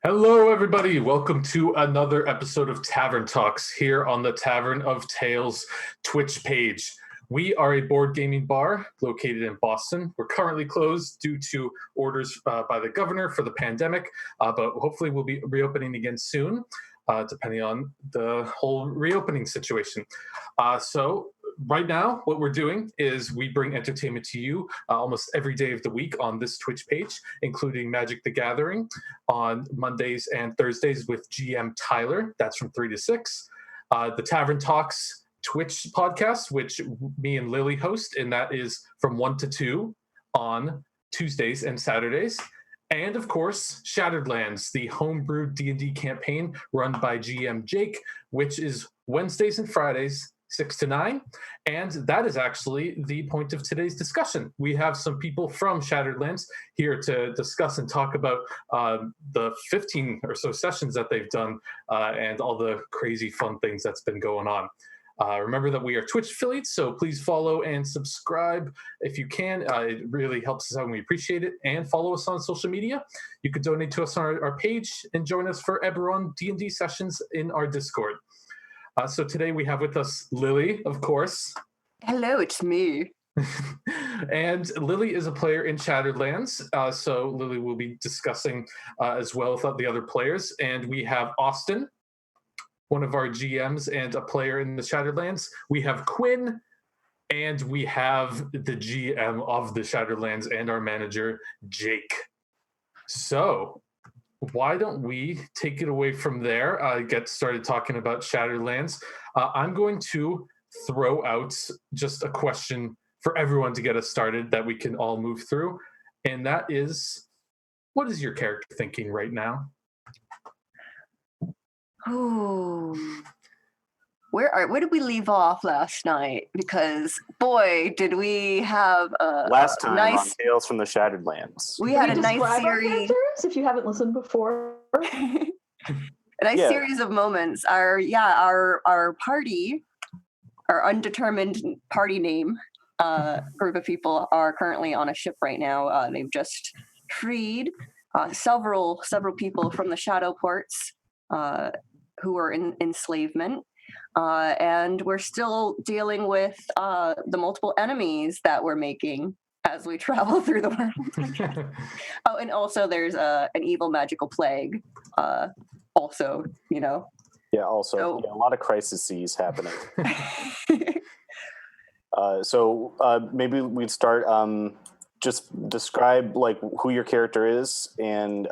Hello, everybody. Welcome to another episode of Tavern Talks here on the Tavern of Tales Twitch page. We are a board gaming bar located in Boston. We're currently closed due to orders by the governor for the pandemic, but hopefully we'll be reopening again soon, depending on the whole reopening situation. So right now, what we're doing is we bring entertainment to you almost every day of the week on this Twitch page, including Magic the Gathering on Mondays and Thursdays with GM Tyler. That's from 3 to 6. The Tavern Talks Twitch podcast, which me and Lily host, and that is from 1 to 2 on Tuesdays and Saturdays. And of course, Shattered Lands, the homebrew D&D campaign run by GM Jake, which is Wednesdays and Fridays, 6 to 9. And that is actually the point of today's discussion. We have some people from Shattered Lands here to discuss and talk about the 15 or so sessions that they've done and all the crazy fun things that's been going on. Remember that we are Twitch affiliates, so please follow and subscribe if you can. It really helps us out and we appreciate it. And follow us on social media. You can donate to us on our page and join us for Eberron D&D sessions in our Discord. So today we have with us Lily, of course. Hello, it's me. And Lily is a player in Shattered Lands, so Lily will be discussing as well with the other players. And we have Austin, one of our GMs and a player in the Shattered Lands. We have Quinn, and we have the GM of the Shattered Lands and our manager, Jake. So why don't we take it away from there, get started talking about Shattered Lands. I'm going to throw out just a question for everyone to get us started that we can all move through. And that is, what is your character thinking right now? Oh, where did we leave off last night? Because boy, did we have a last time nice on Tales from the Shattered Lands. We had a nice describe our series. characters if you haven't listened before. A nice series of moments. Our party, our undetermined party name group of people are currently on a ship right now. They've just freed several people from the shadow ports who are in enslavement. And we're still dealing with the multiple enemies that we're making as we travel through the world. Oh, and also there's an evil magical plague. Also, you know. Yeah, also a lot of crises happening. So maybe we'd start. Just describe like who your character is and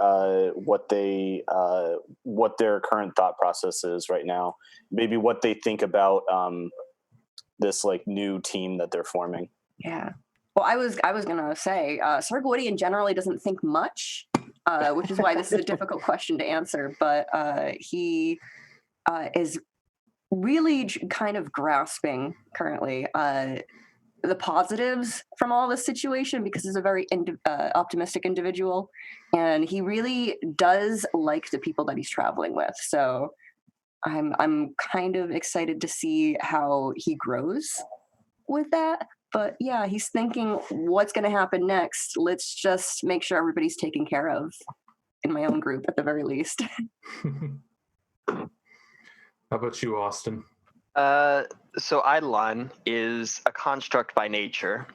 what their current thought process is right now. Maybe what they think about this like new team that they're forming. Yeah. Well, I was gonna say Sargwadian generally doesn't think much, which is why this is a difficult question to answer. But he is really kind of grasping currently the positives from all this situation because he's a very optimistic individual, and he really does like the people that he's traveling with. So I'm kind of excited to see how he grows with that. But yeah, he's thinking, what's going to happen next? Let's just make sure everybody's taken care of in my own group at the very least. How about you, Austin? So Eidolon is a construct by nature,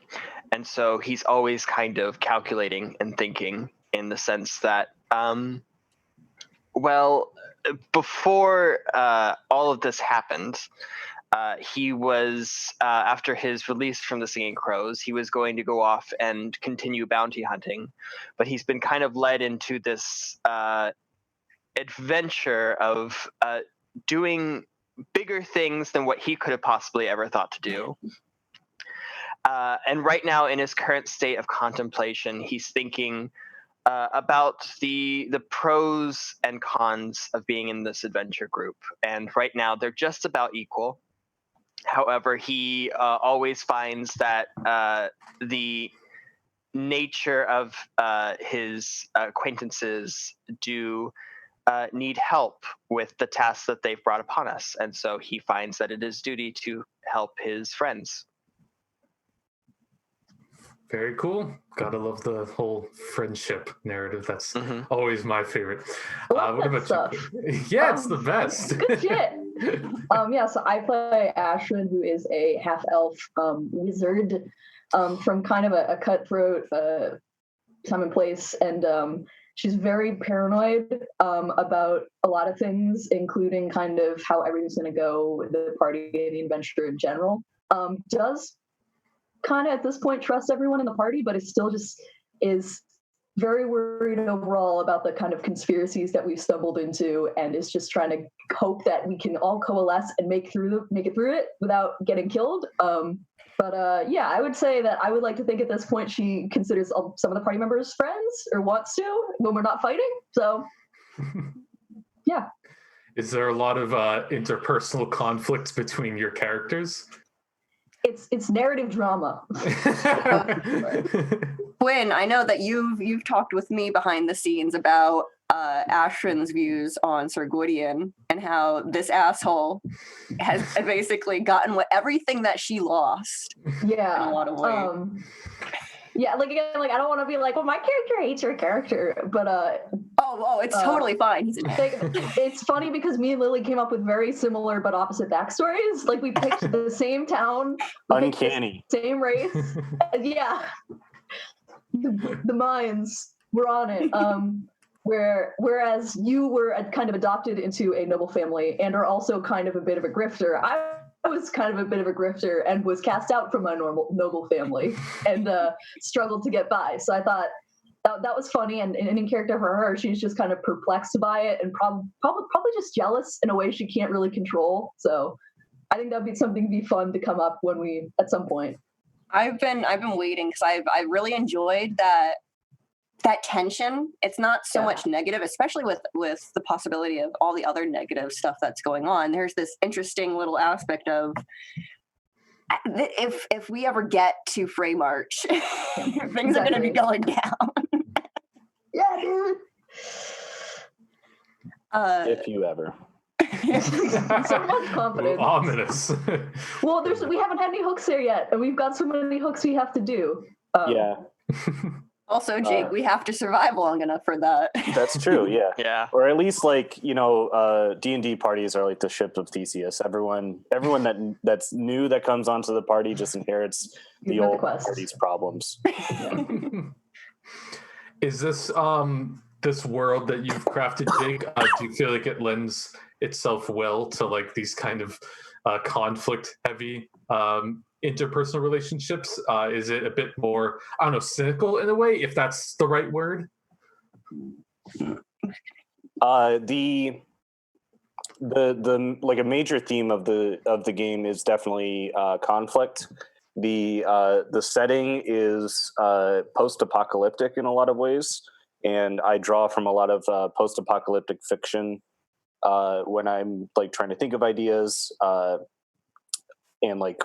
and so he's always kind of calculating and thinking in the sense that, before all of this happened, he was, after his release from the Singing Crows, he was going to go off and continue bounty hunting, but he's been kind of led into this adventure of doing bigger things than what he could have possibly ever thought to do. And right now, in his current state of contemplation, he's thinking about the pros and cons of being in this adventure group. And right now, they're just about equal. However, he always finds that the nature of his acquaintances do need help with the tasks that they've brought upon us. And so he finds that it is duty to help his friends. Very cool. Gotta love the whole friendship narrative. That's Mhm. always my favorite. I love What that about stuff. you? Yeah, it's the best. Good shit. Yeah, so I play Ashwin, who is a half elf wizard from kind of a cutthroat time and place, and she's very paranoid about a lot of things, including kind of how everything's going to go with the party and the adventure in general. Does kind of at this point trust everyone in the party, but it still just is very worried overall about the kind of conspiracies that we've stumbled into, and is just trying to hope that we can all coalesce and make it through it without getting killed. Yeah, I would say that I would like to think at this point she considers some of the party members friends, or wants to, when we're not fighting. So, yeah. Is there a lot of interpersonal conflict between your characters? It's narrative drama. Quinn, I know that you've talked with me behind the scenes about Ashrin's views on Sir Gwydion and how this asshole has basically gotten everything that she lost. Yeah. In a lot of ways. Yeah, like again, like I don't want to be like, well, my character hates your character, but it's totally fine. He's it's funny because me and Lily came up with very similar but opposite backstories. Like we picked the same town, Uncanny. same race. Yeah, the minds were on it. Whereas you were kind of adopted into a noble family and are also kind of a bit of a grifter. I was kind of a bit of a grifter and was cast out from my noble family and struggled to get by. So I thought that was funny, and in character for her, she's just kind of perplexed by it and probably just jealous in a way she can't really control. So I think that'd be something to be fun to come up when we at some point. I've been waiting because I really enjoyed that tension. It's not so much negative, especially with the possibility of all the other negative stuff that's going on. There's this interesting little aspect of if we ever get to Frey March, things are going to be going down. Yeah, dude. If you ever. So much confidence. Ominous. Well, we haven't had any hooks there yet, and we've got so many hooks we have to do. Yeah. Also, Jake, we have to survive long enough for that. That's true. Yeah. Yeah. Or at least D&D parties are like the ship of Theseus. Everyone that's new that comes onto the party just inherits the old party's problems. Is this this world that you've crafted, Jake? Do you feel like it lends itself well to like these kind of conflict heavy interpersonal relationships? Is it a bit more, I don't know, cynical in a way, if that's the right word? The like a major theme of the game is definitely conflict. The setting is post-apocalyptic in a lot of ways, and I draw from a lot of post-apocalyptic fiction when I'm like trying to think of ideas. And like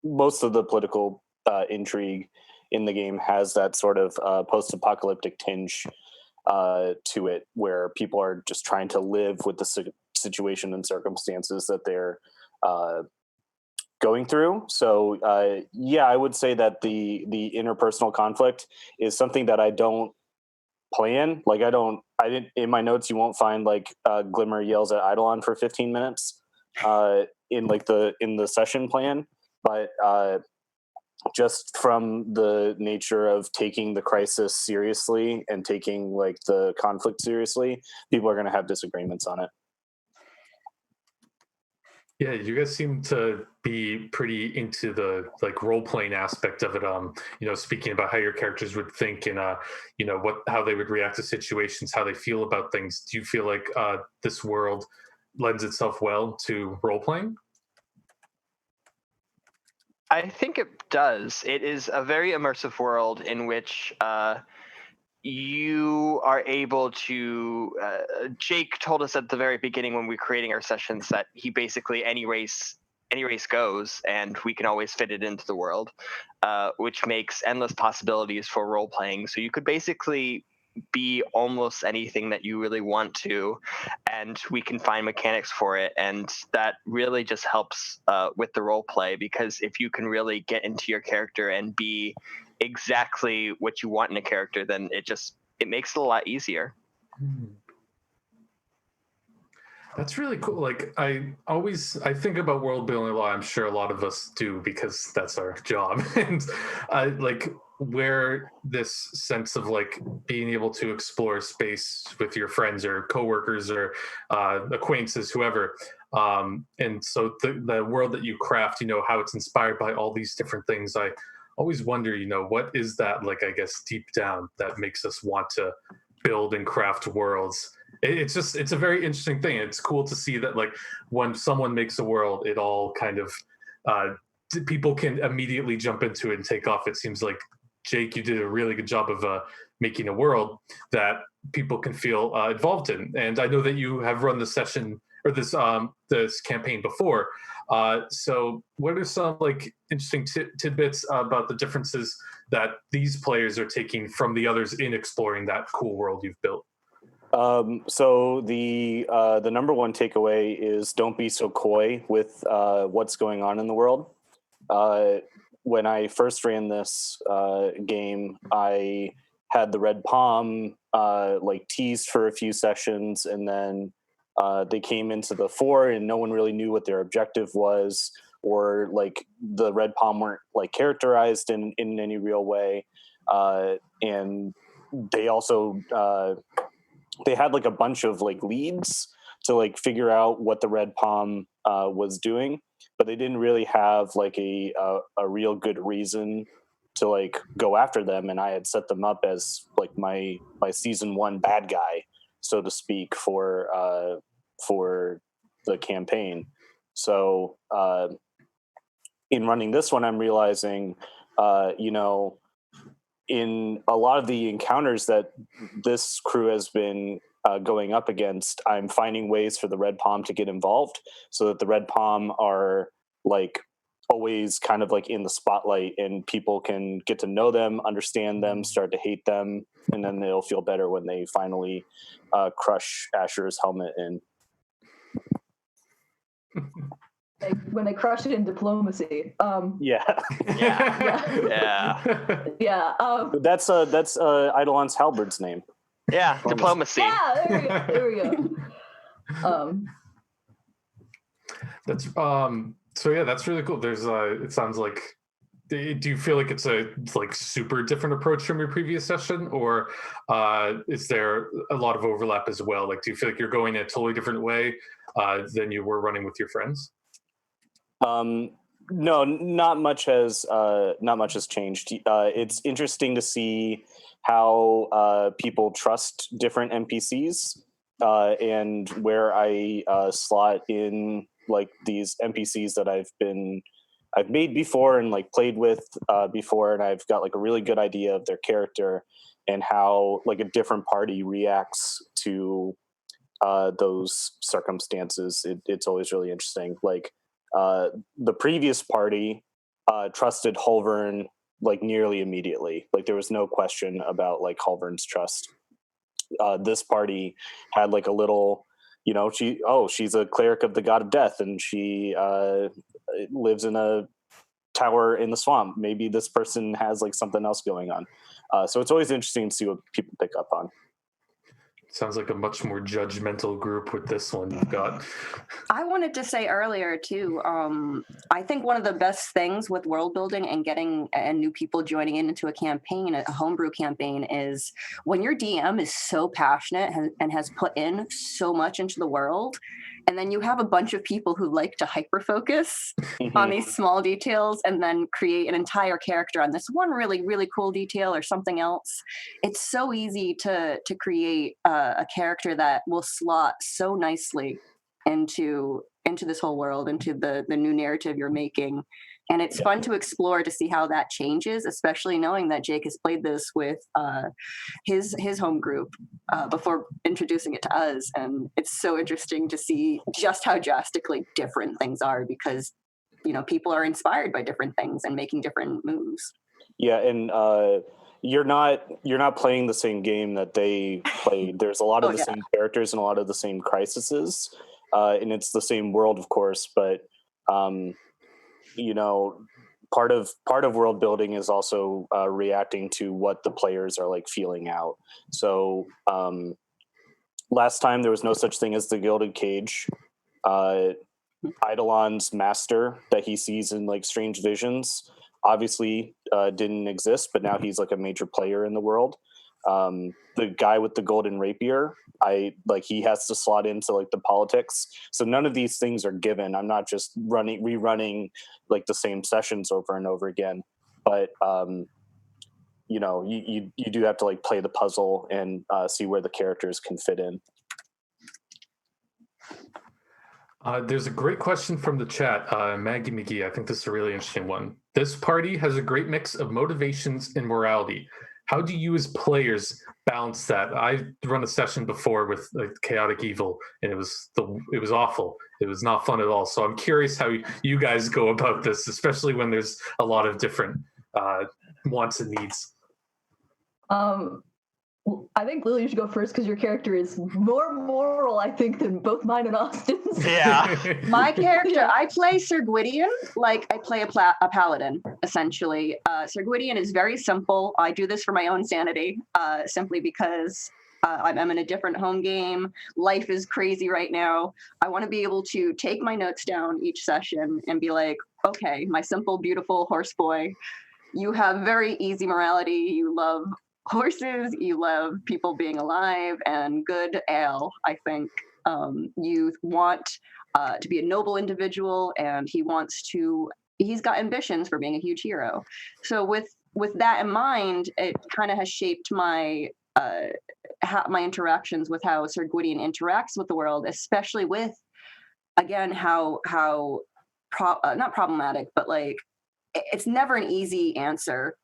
most of the political intrigue in the game has that sort of post-apocalyptic tinge to it, where people are just trying to live with the situation and circumstances that they're going through. So I would say that the interpersonal conflict is something that I don't plan. Like I didn't in my notes. You won't find like Glimmer yells at Eidolon for 15 minutes. In the session plan, but just from the nature of taking the crisis seriously and taking like the conflict seriously, people are going to have disagreements on it. Yeah, you guys seem to be pretty into the like role-playing aspect of it. Speaking about how your characters would think and how they would react to situations, how they feel about things. Do you feel like this world lends itself well to role-playing? I think it does. It is a very immersive world in which you are able to. Jake told us at the very beginning when we were creating our sessions that he basically any race goes, and we can always fit it into the world, which makes endless possibilities for role playing. So you could basically be almost anything that you really want to, and we can find mechanics for it, and that really just helps with the role play, because if you can really get into your character and be exactly what you want in a character, then it makes it a lot easier. That's really cool. Like I think about world building a lot. I'm sure a lot of us do because that's our job. And like where this sense of like being able to explore space with your friends or coworkers or acquaintances, whoever. And so the world that you craft, how it's inspired by all these different things. I always wonder, what is that like, I guess, deep down that makes us want to build and craft worlds. It's a very interesting thing. It's cool to see that like when someone makes a world, it all kind of people can immediately jump into it and take off. It seems like Jake, you did a really good job of making a world that people can feel involved in. And I know that you have run the session or this campaign before. So what are some like interesting tidbits about the differences that these players are taking from the others in exploring that cool world you've built? So the number one takeaway is don't be so coy with what's going on in the world. When I first ran this game, I had the Red Palm like teased for a few sessions, and then they came into the fore, and no one really knew what their objective was, or like the Red Palm weren't like characterized in any real way, and they also they had like a bunch of like leads to like figure out what the Red Palm was doing, but they didn't really have like a real good reason to like go after them. And I had set them up as like my season 1 bad guy, so to speak, for the campaign. So in running this one, I'm realizing, in a lot of the encounters that this crew has been going up against, I'm finding ways for the Red Palm to get involved so that the Red Palm are like always kind of like in the spotlight, and people can get to know them, understand them, start to hate them, and then they'll feel better when they finally crush Asher's helmet in. Like when they crush it in diplomacy. Yeah. That's Eidolon's halberd's name. Yeah, diplomacy. Yeah, there we go. That's so yeah, that's really cool. There's it sounds like, do you feel like it's a like super different approach from your previous session, or is there a lot of overlap as well? Like, do you feel like you're going a totally different way than you were running with your friends? No, not much has changed. It's interesting to see how people trust different NPCs, and where I slot in like these NPCs that I've made before and like played with before, and I've got like a really good idea of their character and how like a different party reacts to those circumstances. It's always really interesting. Like the previous party trusted Holvern like nearly immediately. Like there was no question about like Holvern's trust. This party had like a little, she's a cleric of the god of death, and she lives in a tower in the swamp. Maybe this person has like something else going on. So it's always interesting to see what people pick up on. Sounds like a much more judgmental group with this one you've got. I wanted to say earlier too, I think one of the best things with world building and getting new people joining into a campaign, a homebrew campaign, is when your DM is so passionate and has put in so much into the world, and then you have a bunch of people who like to hyper-focus on these small details and then create an entire character on this one really, really cool detail or something else. It's so easy to create a character that will slot so nicely into this whole world, into the new narrative you're making. And it's fun to explore to see how that changes, especially knowing that Jake has played this with his home group before introducing it to us. And it's so interesting to see just how drastically different things are, because people are inspired by different things and making different moves. Yeah, and you're not playing the same game that they played. There's a lot of the same characters and a lot of the same crises, and it's the same world, of course, but part of world building is also reacting to what the players are like feeling out. So last time there was no such thing as the Gilded Cage. Eidolon's master that he sees in like strange visions obviously didn't exist, but now he's like a major player in the world. The guy with the golden rapier, he has to slot into like the politics. So none of these things are given. I'm not just rerunning like the same sessions over and over again, but you know, you do have to like play the puzzle and see where the characters can fit in. There's a great question from the chat, Maggie McGee. I think this is a really interesting one. This party has a great mix of motivations and morality. How do you as players balance that? I run a session before with like chaotic evil, and it was awful. It was not fun at all. So I'm curious how you guys go about this, especially when there's a lot of different wants and needs. I think Lily, you should go first because your character is more moral, I think, than both mine and Austin's. Yeah. My character, I play Sir Gwydion like I play a paladin, essentially. Sir Gwydion is very simple. I do this for my own sanity, simply because I'm in a different home game. Life is crazy right now. I want to be able to take my notes down each session and be like, okay, my simple, beautiful horse boy, you have very easy morality. You love horses, you love people being alive, and good ale, I think. You want to be a noble individual, and he's got ambitions for being a huge hero. So with that in mind, it kind of has shaped my my interactions with how Sir Gwydion interacts with the world, especially with, again, how not problematic, but like it's never an easy answer.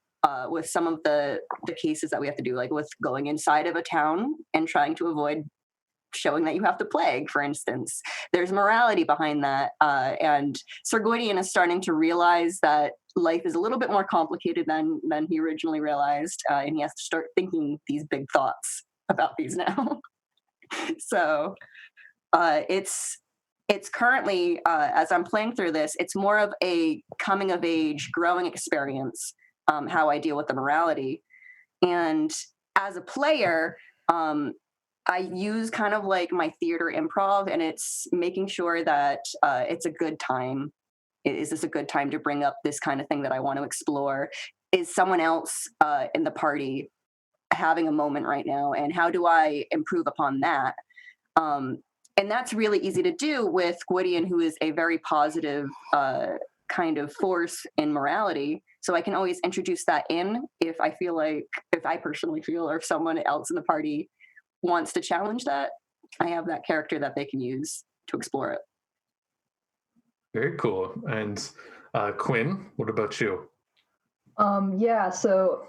With some of the cases that we have to do, like with going inside of a town and trying to avoid showing that you have to plague, for instance. There's morality behind that. And Sir Gwydion is starting to realize that life is a little bit more complicated than he originally realized. And he has to start thinking these big thoughts about these now. So it's currently, as I'm playing through this, it's more of a coming of age, growing experience. How I deal with the morality. And as a player, I use kind of like my theater improv, and it's making sure that it's a good time. Is this a good time to bring up this kind of thing that I want to explore? Is someone else in the party having a moment right now? And how do I improve upon that? And that's really easy to do with Gwydion, who is a very positive kind of force in morality. So I can always introduce that in if I personally feel, or if someone else in the party wants to challenge that, I have that character that they can use to explore it. Very cool. And Quinn, what about you? Yeah, so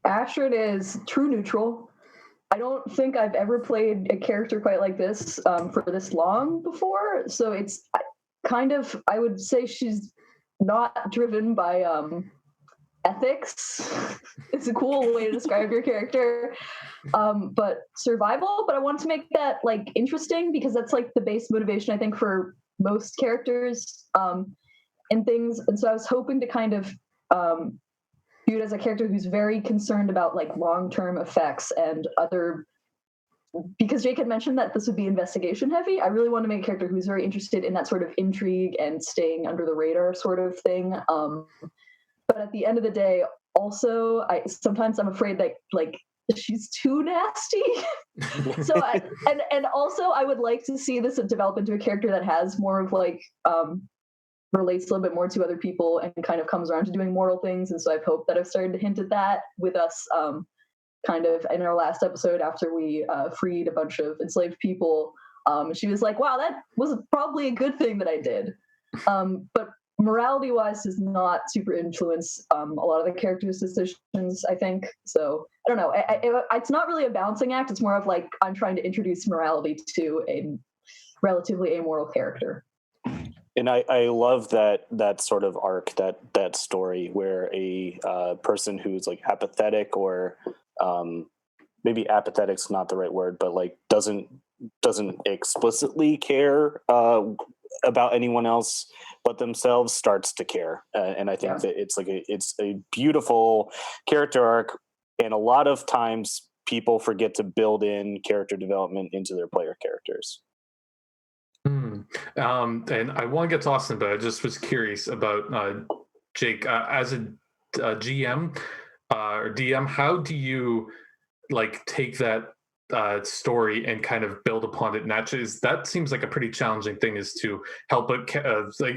Astrid is true neutral. I don't think I've ever played a character quite like this for this long before. So it's kind of, I would say she's not driven by ethics. It's a cool way to describe your character. But survival, but I want to make that like interesting because that's like the base motivation, I think, for most characters and things. And so I was hoping to kind of view it as a character who's very concerned about like long-term effects and other, because Jake had mentioned that this would be investigation heavy. I really want to make a character who's very interested in that sort of intrigue and staying under the radar sort of thing. But at the end of the day, also, sometimes I'm afraid that like she's too nasty. So and also I would like to see this develop into a character that has more of like relates a little bit more to other people and kind of comes around to doing moral things. And so I've hoped that I've started to hint at that with us kind of in our last episode after we freed a bunch of enslaved people. She was like, wow, that was probably a good thing that I did. But morality-wise does not super influence a lot of the characters' decisions, I think. So I don't know. It's not really a balancing act. It's more of like I'm trying to introduce morality to a relatively amoral character. And I love that sort of arc, that story where a person who's like apathetic, or maybe apathetic's not the right word, but like doesn't explicitly care about anyone else but themselves starts to care. And I think that it's a beautiful character arc, and a lot of times people forget to build in character development into their player characters. And I want to get to Austin, but I just was curious about Jake as a GM or DM. How do you like take that story and kind of build upon it naturally? That seems like a pretty challenging thing, is to help like,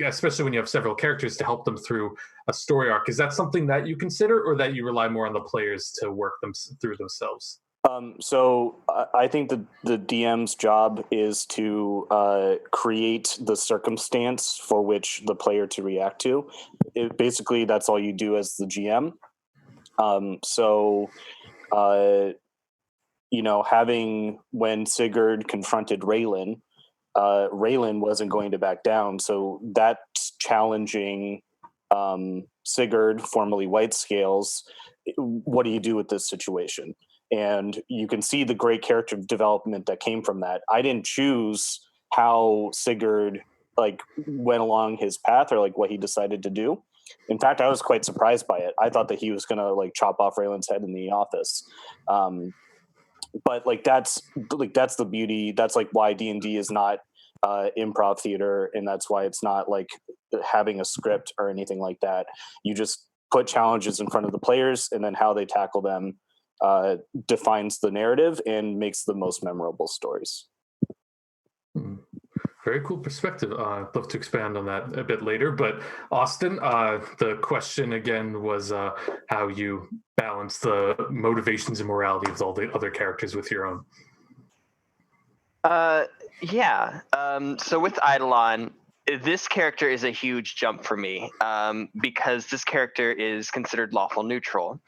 especially when you have several characters, to help them through a story arc. Is that something that you consider, or that you rely more on the players to work them through themselves? So I think the DM's job is to create the circumstance for which the player to react to. Basically, that's all you do as the GM. Having, when Sigurd confronted Raylan, Raylan wasn't going to back down. So that's challenging Sigurd, formerly White Scales. What do you do with this situation? And you can see the great character development that came from that. I didn't choose how Sigurd went along his path, or what he decided to do. In fact, I was quite surprised by it. I thought that he was going to chop off Raylan's head in the office. But that's the beauty. That's why D&D is not improv theater, and that's why it's not having a script or anything like that. You just put challenges in front of the players, and then how they tackle them defines the narrative and makes the most memorable stories. Very cool perspective. I'd love to expand on that a bit later. But Austin, the question again was how you balance the motivations and morality of all the other characters with your own. So with Eidolon, this character is a huge jump for me because this character is considered lawful neutral.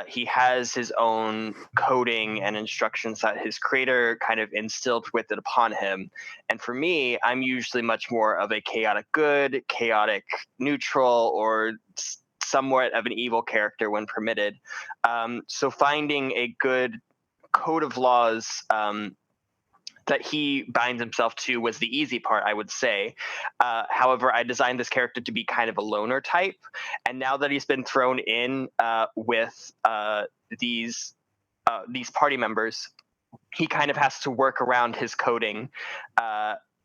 He has his own coding and instructions that his creator kind of instilled with it upon him. And for me, I'm usually much more of a chaotic good, chaotic neutral, or somewhat of an evil character when permitted. So finding a good code of laws that he binds himself to was the easy part, I would say. However, I designed this character to be kind of a loner type, and now that he's been thrown in with these party members, he kind of has to work around his coding,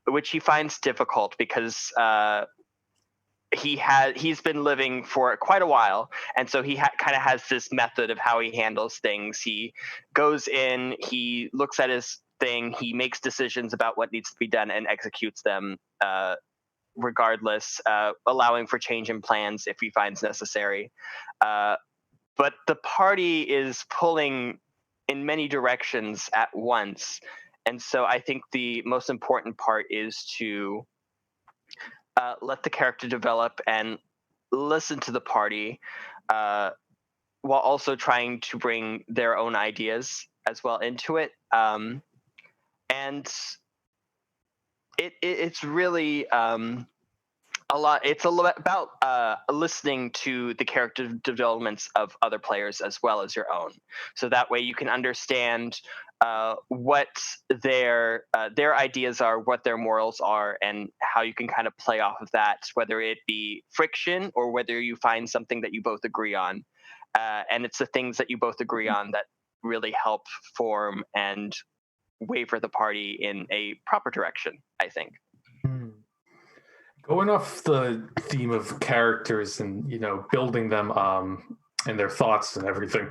which he finds difficult because he's been living for quite a while, and so he kind of has this method of how he handles things. He goes in, he looks at his thing, he makes decisions about what needs to be done and executes them regardless, allowing for change in plans if he finds necessary. But the party is pulling in many directions at once, and so I think the most important part is to let the character develop and listen to the party, while also trying to bring their own ideas as well into it. And it's really a lot. It's a lot about listening to the character developments of other players as well as your own, so that way you can understand what their ideas are, what their morals are, and how you can kind of play off of that, whether it be friction or whether you find something that you both agree on. And it's the things that you both agree on that really help form and waver the party in a proper direction, I think. Going off the theme of characters and building them and their thoughts and everything,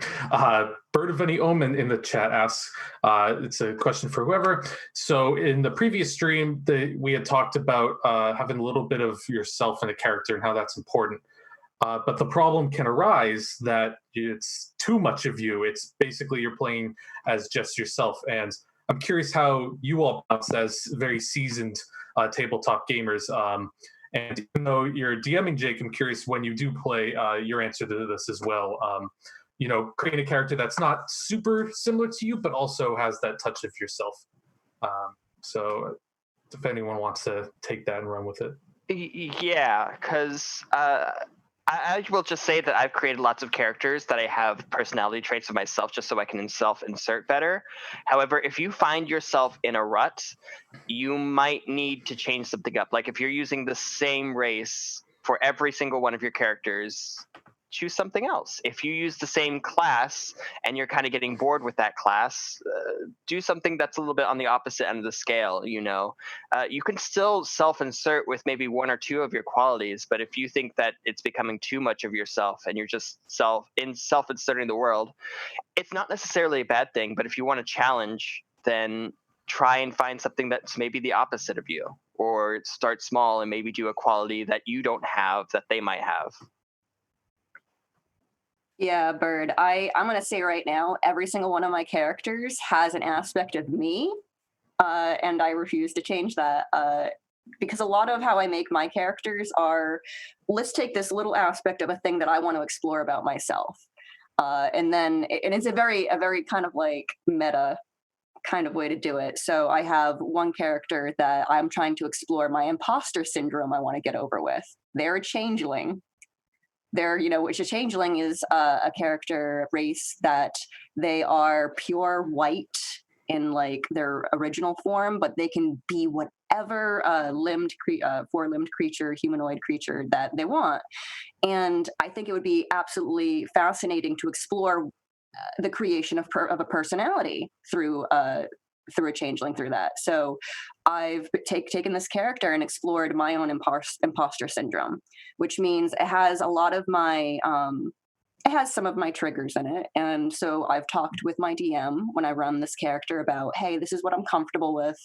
Bird of Any Omen in the chat asks, it's a question for whoever. So in the previous stream, we had talked about having a little bit of yourself in a character and how that's important. But the problem can arise that it's too much of you. It's basically you're playing as just yourself. And I'm curious how you all bounce as very seasoned tabletop gamers. And even though you're DMing, Jake, I'm curious when you do play, your answer to this as well. Creating a character that's not super similar to you, but also has that touch of yourself. So if anyone wants to take that and run with it. Yeah, because I will just say that I've created lots of characters that I have personality traits of myself just so I can self-insert better. However, if you find yourself in a rut, you might need to change something up. Like if you're using the same race for every single one of your characters, choose something else. If you use the same class and you're kind of getting bored with that class, do something that's a little bit on the opposite end of the scale. You can still self-insert with maybe one or two of your qualities, but if you think that it's becoming too much of yourself and you're just self-inserting the world, it's not necessarily a bad thing. But if you want to challenge, then try and find something that's maybe the opposite of you, or start small and maybe do a quality that you don't have that they might have. Yeah, Bird. I'm gonna say right now, every single one of my characters has an aspect of me, and I refuse to change that. Because a lot of how I make my characters are, let's take this little aspect of a thing that I want to explore about myself, and it's a very kind of like meta kind of way to do it. So I have one character that I'm trying to explore my imposter syndrome I want to get over with. They're a changeling. Which a changeling is a character race that they are pure white in like their original form, but they can be whatever four-limbed creature, humanoid creature that they want. And I think it would be absolutely fascinating to explore the creation of a personality through a changeling through that. So I've taken this character and explored my own imposter syndrome, which means it has a lot of my it has some of my triggers in it. And so I've talked with my DM when I run this character about, hey, this is what I'm comfortable with,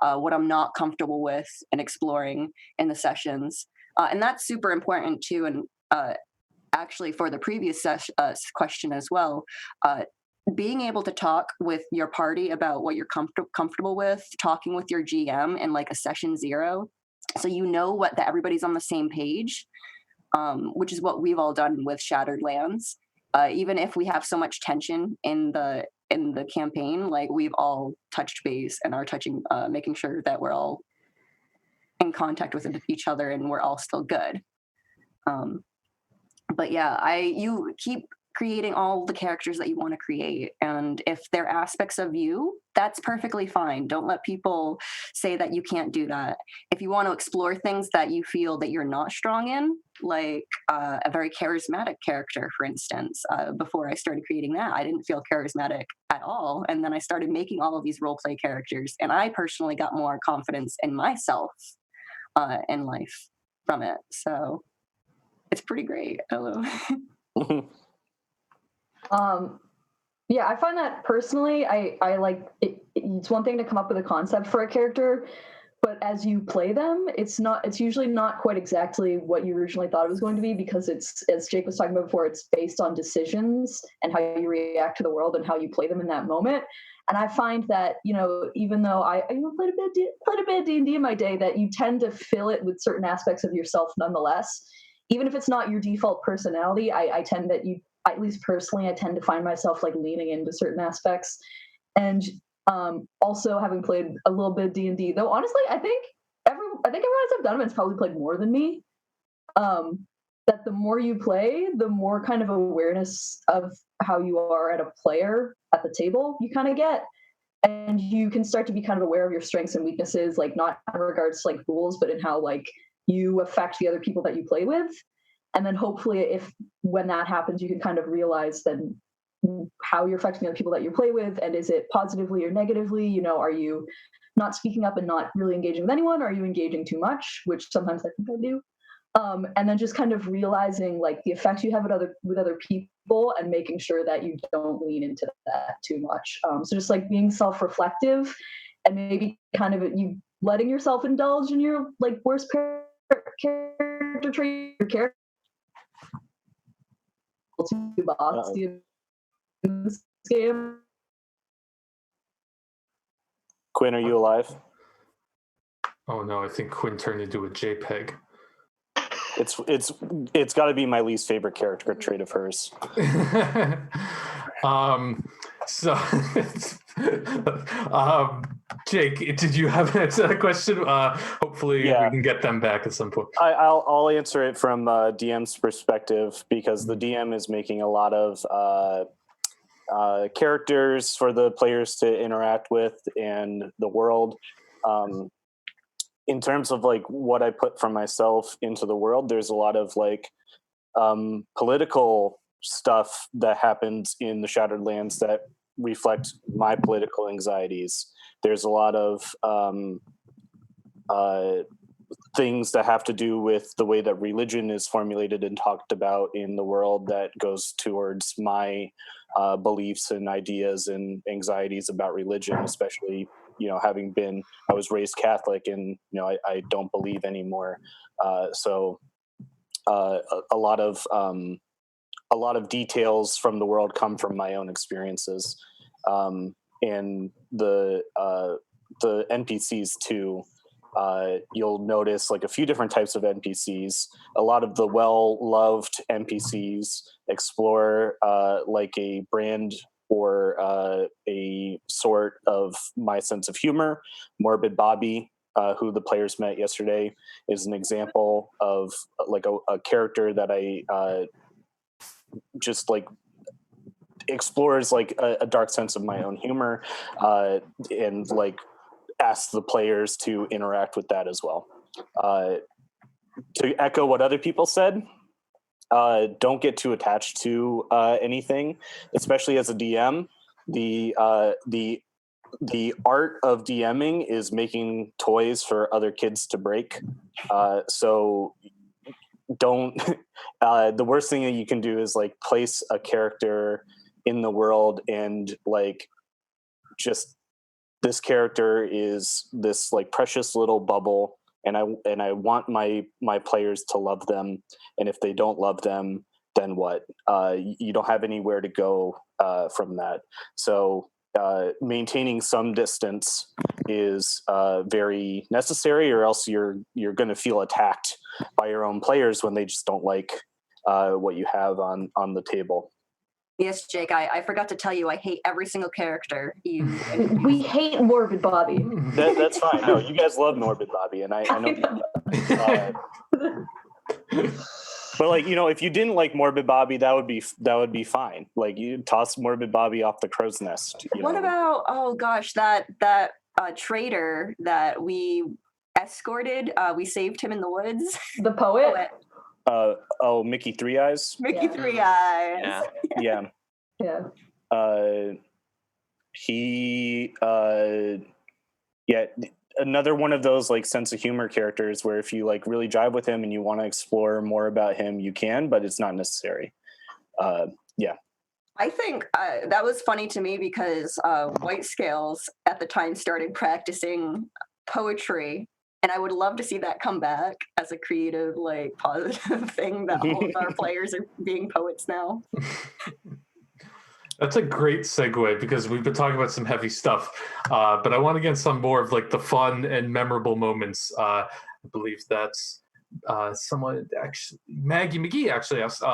what I'm not comfortable with, and exploring in the sessions. And that's super important too. And actually, for the previous question as well, being able to talk with your party about what you're comfortable with, talking with your GM in like a session 0, so that everybody's on the same page, which is what we've all done with Shattered Lands. Even if we have so much tension in the campaign, like we've all touched base and are making sure that we're all in contact with each other and we're all still good. But yeah, you keep creating all the characters that you want to create. And if they're aspects of you, that's perfectly fine. Don't let people say that you can't do that. If you want to explore things that you feel that you're not strong in, like a very charismatic character, for instance, before I started creating that, I didn't feel charismatic at all. And then I started making all of these role play characters. And I personally got more confidence in myself in life from it. So it's pretty great. Hello. Yeah, I find that personally, I like it. It's one thing to come up with a concept for a character, but as you play them, it's usually not quite exactly what you originally thought it was going to be, because it's, as Jake was talking about before, it's based on decisions and how you react to the world and how you play them in that moment. And I find that, even though I played a bit of D&D in my day, that you tend to fill it with certain aspects of yourself nonetheless. Even if it's not your default personality, I tend that at least personally, I tend to find myself like leaning into certain aspects. And also having played a little bit of D&D, though honestly, I think everyone else I've done it has probably played more than me. That the more you play, the more kind of awareness of how you are at a player at the table you kind of get. And you can start to be kind of aware of your strengths and weaknesses, like not in regards to like rules, but in how like you affect the other people that you play with. And then hopefully when that happens, you can kind of realize then how you're affecting the other people that you play with, and is it positively or negatively? Are you not speaking up and not really engaging with anyone? Or are you engaging too much, which sometimes I think I do? And then just kind of realizing like the effects you have with other people and making sure that you don't lean into that too much. So just like being self-reflective and maybe kind of you letting yourself indulge in your like worst character trait, your character to boss in this game. Quinn, are you alive? Oh no, I think Quinn turned into a JPEG. It's got to be my least favorite character trait of hers. So Jake, did you have an answer to that question? Hopefully we can get them back at some point. I'll answer it from DM's perspective, because the DM is making a lot of characters for the players to interact with and the world. In terms of like what I put from myself into the world, there's a lot of like political stuff that happens in the Shattered Lands that reflect my political anxieties. There's a lot of things that have to do with the way that religion is formulated and talked about in the world that goes towards my beliefs and ideas and anxieties about religion, especially, I was raised Catholic, and I don't believe anymore. So a lot of details from the world come from my own experiences, and the NPCs too. You'll notice like a few different types of NPCs. A lot of the well-loved NPCs explore like a brand or a sort of my sense of humor. Morbid Bobby, who the players met yesterday, is an example of like a character that I just like explores like a dark sense of my own humor, and like ask the players to interact with that as well. To echo what other people said, don't get too attached to anything, especially as a DM. The art of DMing is making toys for other kids to break. So don't. The worst thing that you can do is like place a character in the world and like just, this character is this like precious little bubble, and I want my players to love them, and if they don't love them, then what? You don't have anywhere to go from that. So maintaining some distance is very necessary, or else you're going to feel attacked by your own players when they just don't like what you have on the table. Yes, Jake, I forgot to tell you, I hate every single character you. We hate Morbid Bobby. That's fine. No, you guys love Morbid Bobby, and I know. But like, if you didn't like Morbid Bobby, that would be fine. Like, you toss Morbid Bobby off the crow's nest. What about, oh gosh, that traitor that we escorted? We saved him in the woods. The poet. Mickey Three Eyes. Mickey Three Eyes. Yeah. He another one of those like sense of humor characters where if you like really jive with him and you want to explore more about him, you can, but it's not necessary. I think that was funny to me because White Scales at the time started practicing poetry, and I would love to see that come back as a creative, like, positive thing that all of our players are being poets now. That's a great segue, because we've been talking about some heavy stuff, but I want to get some more of like the fun and memorable moments. I believe that's someone, actually, Maggie McGee actually asked,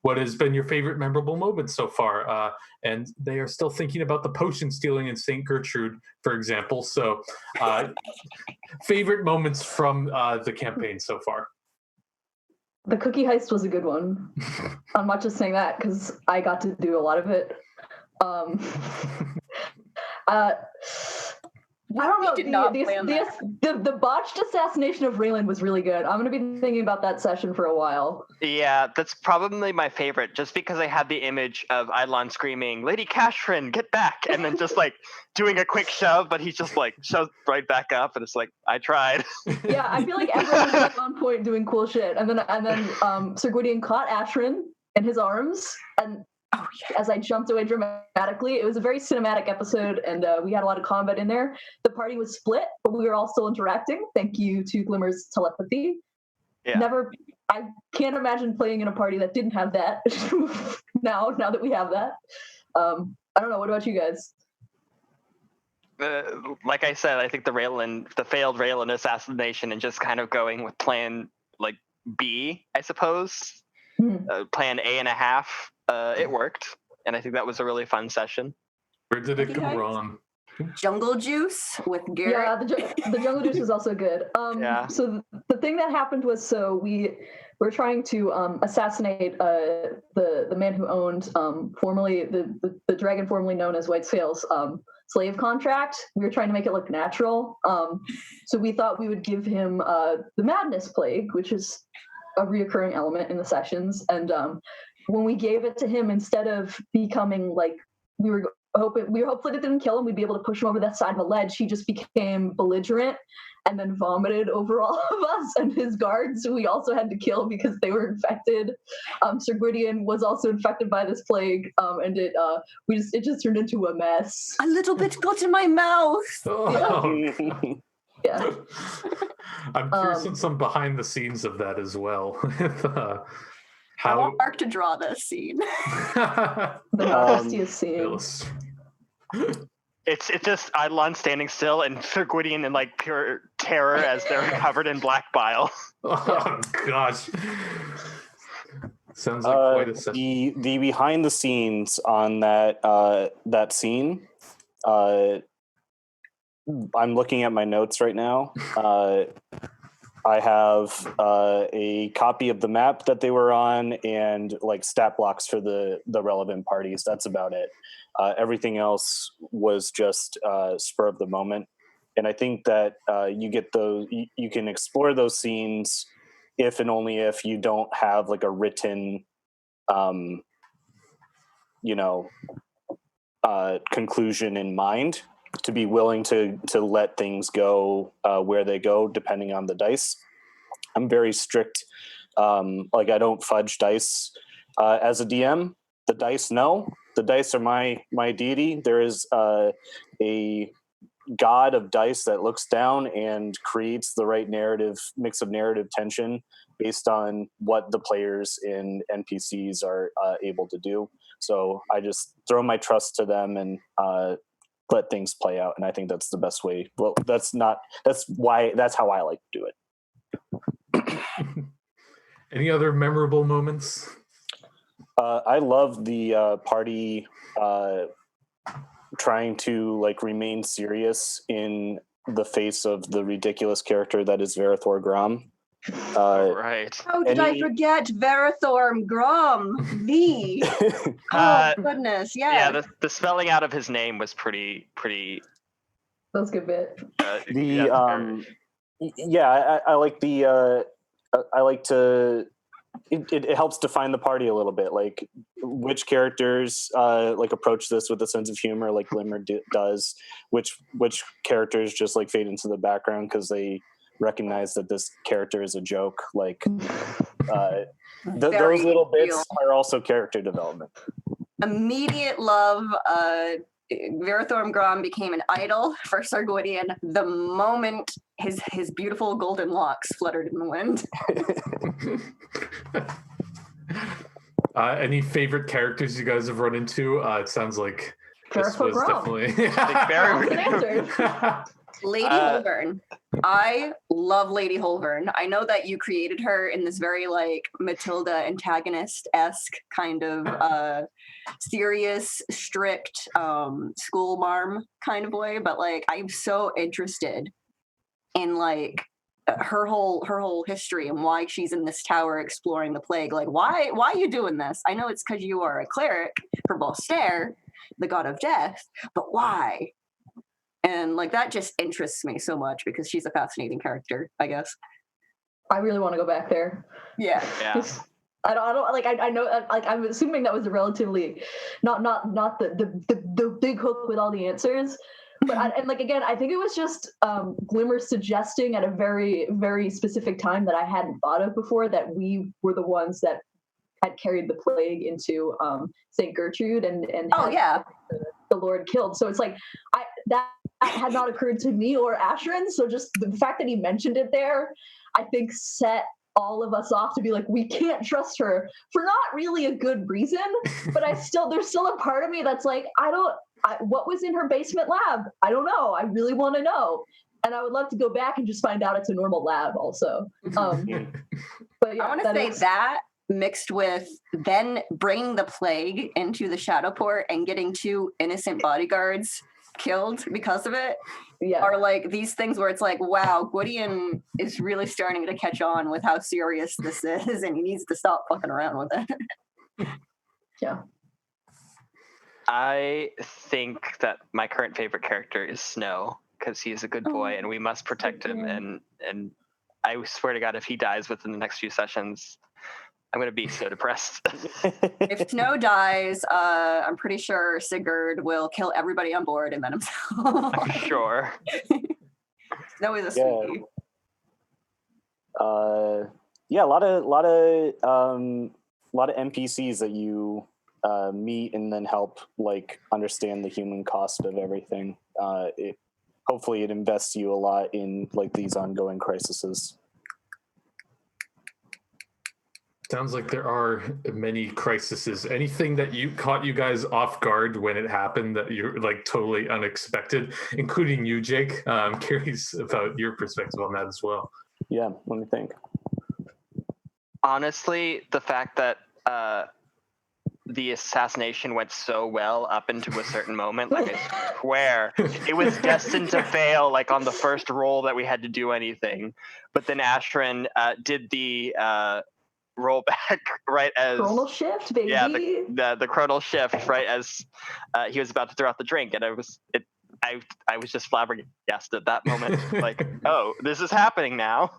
what has been your favorite memorable moment so far? And they are still thinking about the potion stealing in St. Gertrude, for example. So favorite moments from the campaign so far. The cookie heist was a good one. I'm not just saying that because I got to do a lot of it. I don't know. The botched assassination of Raylan was really good. I'm going to be thinking about that session for a while. Yeah, that's probably my favorite, just because I had the image of Eidolon screaming, "Lady Cashrin, get back!" and then just like doing a quick shove, but he just like shoves right back up, and it's like, I tried. Yeah, I feel like everyone was like on point doing cool shit, and then Sir Gwydion caught Ashrin in his arms, and as I jumped away dramatically. It was a very cinematic episode, and we had a lot of combat in there. The party was split, but we were all still interacting. Thank you to Glimmer's telepathy. Yeah. I can't imagine playing in a party that didn't have that. now that we have that. I don't know. What about you guys? Like I said, I think the failed Raylan assassination, and just kind of going with plan like B, I suppose. Plan A and a half. It worked, and I think that was a really fun session. Where did it go wrong? Jungle Juice with Garrett. Yeah, the Jungle Juice was also good. Yeah. So the thing that happened was, so we were trying to assassinate the man who owned formerly the dragon formerly known as White Sail's slave contract. We were trying to make it look natural. So we thought we would give him the Madness Plague, which is a reoccurring element in the sessions. And when we gave it to him, instead of becoming like we were hopefully it didn't kill him, we'd be able to push him over that side of a ledge. He just became belligerent and then vomited over all of us and his guards, who we also had to kill because they were infected. Sir Gwydion was also infected by this plague, and it just turned into a mess. A little bit got in my mouth. Oh, Yeah. I'm curious on some behind the scenes of that as well. I How want Mark to draw this scene. The nastiest scene. It's just Eidolon standing still and Sir Gwydion in like pure terror as they're covered in black bile. Oh gosh. Sounds like quite a session. The behind the scenes on that scene, I'm looking at my notes right now. I have a copy of the map that they were on and like stat blocks for the relevant parties. That's about it. Everything else was just spur of the moment. And I think that you get those, you can explore those scenes if and only if you don't have like a written, conclusion in mind, to be willing to let things go where they go, depending on the dice. I'm very strict. Like I don't fudge dice as a DM. The dice, no. The dice are my deity. There is a god of dice that looks down and creates the right mix of narrative tension based on what the players and NPCs are able to do. So I just throw my trust to them and let things play out. And I think that's the best way. Well, that's how I like to do it. Any other memorable moments? I love the party trying to like remain serious in the face of the ridiculous character that is Varathor Grom. Right. How did I forget Varathorm Grom? Oh goodness, yeah. Yeah, the spelling out of his name was pretty. That was a good bit. I like the. I like to. It helps define the party a little bit, like which characters like approach this with a sense of humor, like Glimmer does. Which characters just like fade into the background because they recognize that this character is a joke. Like those little bits are also character development. Immediate love. Varathorm Grom became an idol for Sir Gwydion the moment his beautiful golden locks fluttered in the wind. Any favorite characters you guys have run into? It sounds like this was definitely Lady Holvern. I love Lady Holvern. I know that you created her in this very like Matilda antagonist-esque kind of serious, strict school marm kind of way, but like I'm so interested in like her whole history and why she's in this tower exploring the plague. Like why are you doing this? I know it's because you are a cleric for Bolster, the god of death, but why? And like that just interests me so much because she's a fascinating character, I guess. I really want to go back there. Yeah. I don't like. I know. Like I'm assuming that was a relatively, not the big hook with all the answers, but and like again, I think it was just Glimmer suggesting at a very very specific time that I hadn't thought of before that we were the ones that had carried the plague into St. Gertrude and the Lord killed. So it's like that had not occurred to me or Ashrin. So just the fact that he mentioned it there, I think set all of us off to be like, we can't trust her for not really a good reason. But there's still a part of me that's like, what was in her basement lab? I don't know. I really want to know. And I would love to go back and just find out it's a normal lab also. But yeah, I want to say that mixed with then bringing the plague into the Shadowport and getting 2 innocent bodyguards killed because of it Yeah. are like these things where it's like, wow, Gwydion is really starting to catch on with how serious this is, and he needs to stop fucking around with it. Yeah. I think that my current favorite character is Snow because he's a good boy and we must protect him. And I swear to God, if he dies within the next few sessions, I'm going to be so depressed. If Snow dies, I'm pretty sure Sigurd will kill everybody on board and then himself. I'm sure. Snow is a sweetie. Yeah, a lot of NPCs that you meet and then help like understand the human cost of everything. Hopefully it invests you a lot in like these ongoing crises. Sounds like there are many crises. Anything that you caught you guys off guard when it happened that you're like totally unexpected, including you, Jake? I'm curious about your perspective on that as well. Yeah, let me think. Honestly, the fact that the assassination went so well up into a certain moment, like I swear, it was destined to fail like on the first roll that we had to do anything. But then Ashrin did the roll back right as Chronal shift, baby. yeah, the chronal shift right as he was about to throw out the drink, and I was just flabbergasted at that moment. Like, oh, this is happening now.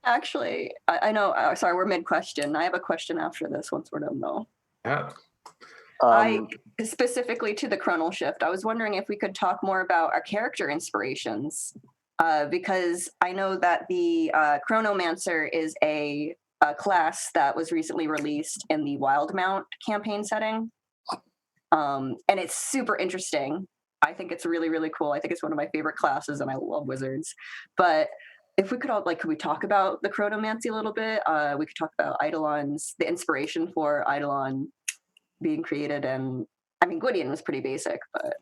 Actually, I know. Sorry, we're mid question. I have a question after this once we're done, though. Yeah. I specifically to the chronal shift. I was wondering if we could talk more about our character inspirations, because I know that the Chronomancer is a class that was recently released in the Wildmount campaign setting, and it's super interesting. I think it's really, really cool. I think it's one of my favorite classes, and I love wizards. But if we could all could we talk about the Chronomancy a little bit? We could talk about Eidolon's, the inspiration for Eidolon being created, and I mean Gwydion was pretty basic, but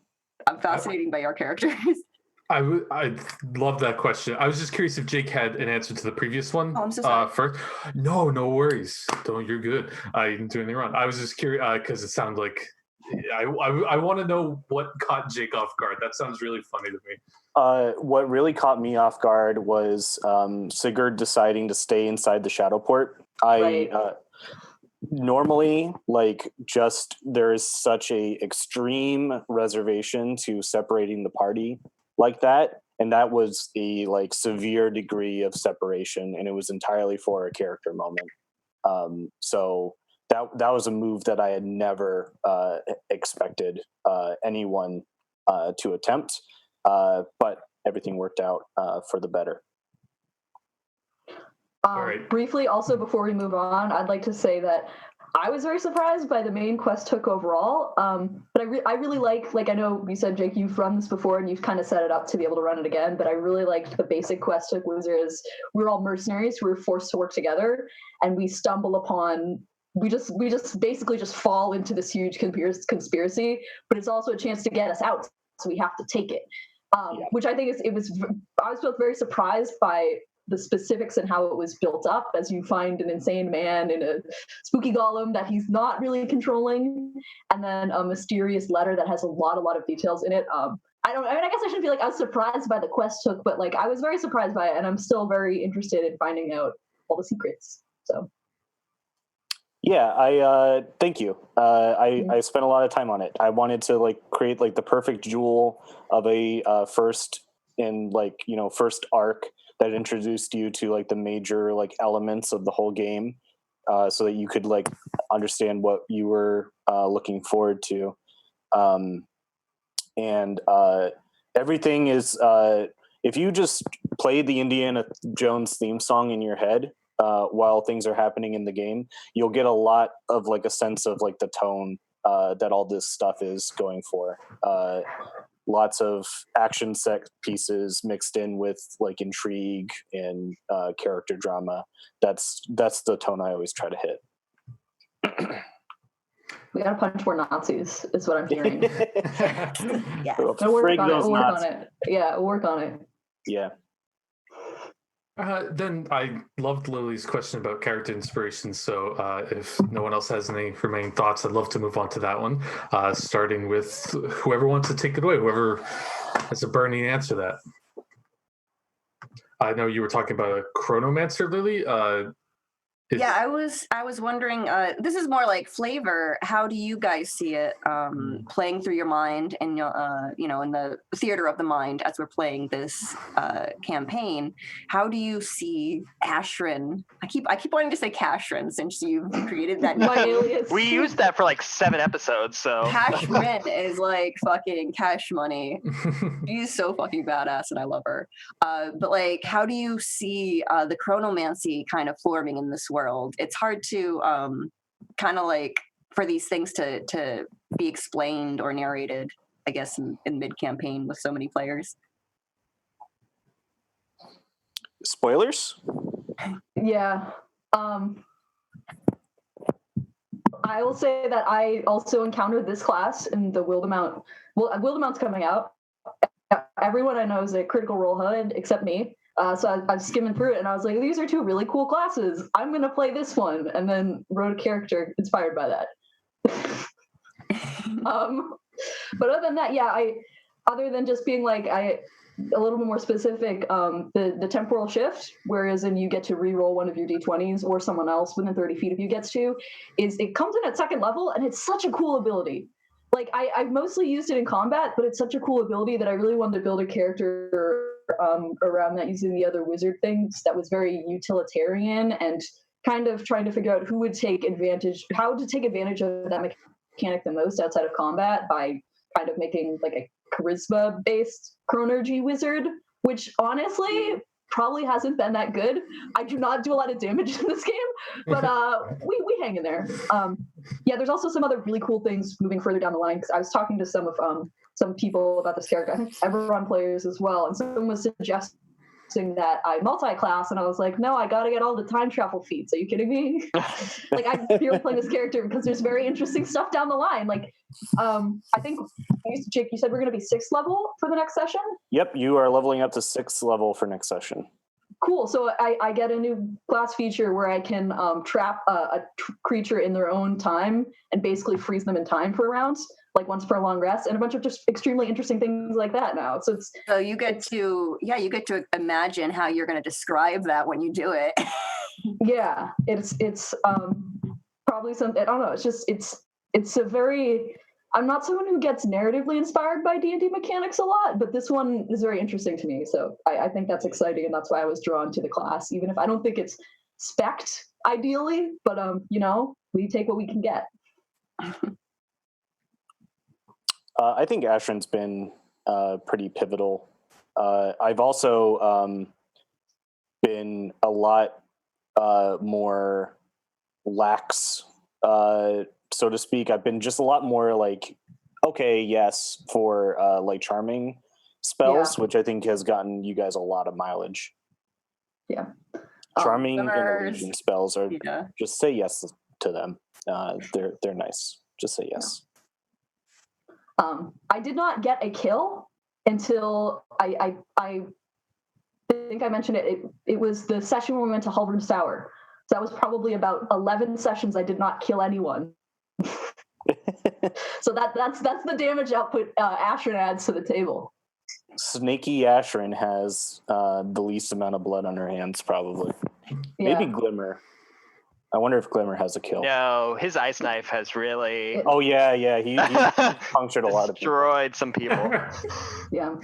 I'm fascinated by your characters. I love that question. I was just curious if Jake had an answer to the previous one. Oh, I'm so sorry. First, no worries. Don't, you're good. I didn't do anything wrong. I was just curious because it sounded like I want to know what caught Jake off guard. That sounds really funny to me. What really caught me off guard was Sigurd deciding to stay inside the Shadowport. Right. Normally, like, just there is such a extreme reservation to separating the party like that, and that was a like severe degree of separation, and it was entirely for a character moment. So that was a move that I had never expected anyone to attempt, but everything worked out for the better. Right. Briefly, also before we move on, I'd like to say that I was very surprised by the main quest hook overall. But I really like I know you said, Jake, you've run this before and you've kind of set it up to be able to run it again. But I really liked the basic quest hook wizards. We're all mercenaries who are forced to work together, and we stumble upon. We just basically just fall into this huge conspiracy, but it's also a chance to get us out, so we have to take it. Which I think I was both very surprised by the specifics and how it was built up, as you find an insane man in a spooky golem that he's not really controlling, and then a mysterious letter that has a lot of details in it. I guess I shouldn't be I was surprised by the quest hook, but I was very surprised by it, and I'm still very interested in finding out all the secrets. So. Yeah, I thank you. I spent a lot of time on it. I wanted to create the perfect jewel of a first arc that introduced you to the major elements of the whole game, so that you could understand what you were looking forward to. And everything is if you just play the Indiana Jones theme song in your head while things are happening in the game, you'll get a lot of a sense of the tone that all this stuff is going for. Lots of action set pieces mixed in with intrigue and character drama. That's the tone I always try to hit. We gotta punch more Nazis, is what I'm hearing. Yeah. We'll work on it. Yeah, we'll work on it. Yeah. Then I loved Lily's question about character inspiration. So if no one else has any remaining thoughts, I'd love to move on to that one, starting with whoever wants to take it away, whoever That's a burning answer. That I know you were talking about a chronomancer, Lily. Yeah, I was wondering, this is more like flavor. How do you guys see it playing through your mind and in the theater of the mind as we're playing this campaign? How do you see Ashrin? I keep wanting to say Cashrin since you've created that My name. alias. We used that for like 7 episodes, so Cashrin is like fucking cash money. She's so fucking badass and I love her. But like, how do you see the chronomancy kind of forming in this world? It's hard to kind of like for these things to be explained or narrated, I guess, in mid-campaign with so many players. Spoilers? Yeah. I will say that I also encountered this class in the Wildemount. Well, Wildemount's coming out. Everyone I know is a Critical Role HUD except me. So I was skimming through it and I was like, these are 2 really cool classes. I'm going to play this one. And then wrote a character inspired by that. But other than that, yeah, other than just being like, a little bit more specific, the temporal shift, whereas in you get to re-roll one of your d20s or someone else within 30 feet of you gets to, is it comes in at 2nd level and it's such a cool ability. Like I've mostly used it in combat, but it's such a cool ability that I really wanted to build a character around that using the other wizard things that was very utilitarian and kind of trying to figure out how to take advantage of that mechanic the most outside of combat by kind of making like a charisma based chronergy wizard, which honestly probably hasn't been that good. I do not do a lot of damage in this game, but we hang in there. Yeah, there's also some other really cool things moving further down the line because I was talking to some people about this character. I think everyone players as well, and someone was suggesting that I multi-class, and I was like, no, I gotta get all the time travel feats. Are you kidding me? Like I'm here playing this character because there's very interesting stuff down the line. Like I think Jake, you said we're gonna be 6th level for the next session. Yep, you are leveling up to 6th level for next session. Cool. So I get a new class feature where I can trap a creature in their own time and basically freeze them in time for rounds, like once per long rest, and a bunch of just extremely interesting things like that now. So you get to imagine how you're going to describe that when you do it. Yeah, it's probably something. I don't know. It's a very. I'm not someone who gets narratively inspired by D&D mechanics a lot, but this one is very interesting to me. So I think that's exciting, and that's why I was drawn to the class, even if I don't think it's spec'd ideally. But we take what we can get. I think Ashrin's been pretty pivotal. I've also been a lot more lax, so to speak. I've been just a lot more like, okay, yes, for like charming spells, which I think has gotten you guys a lot of mileage. Yeah. Charming and illusion spells are just say yes to them. They're nice. Just say yes. I did not get a kill until I think I mentioned it. It was the session when we went to Halvern's Tower. So that was probably about 11 sessions I did not kill anyone. So that's the damage output Ashrin adds to the table. Snaky Ashrin has the least amount of blood on her hands, probably. Yeah. Maybe Glimmer. I wonder if Glimmer has a kill. No, his ice knife has really. Oh yeah, he punctured a lot of people. Destroyed some people. Yeah.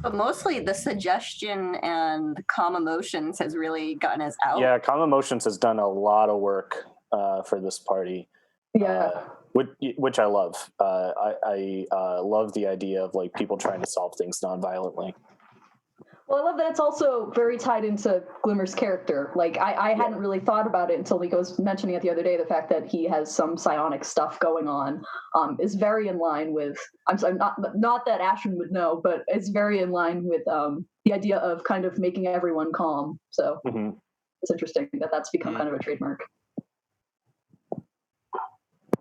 But mostly the suggestion and calm emotions has really gotten us out. Yeah, Calm Emotions has done a lot of work for this party. Yeah. Which I love. I love the idea of like people trying to solve things non-violently. Well, I love that it's also very tied into Glimmer's character. Like I hadn't really thought about it until Nico was mentioning it the other day. The fact that he has some psionic stuff going on is very in line with. I'm sorry, not that Ashrin would know, but it's very in line with the idea of kind of making everyone calm. So It's interesting that that's become kind of a trademark.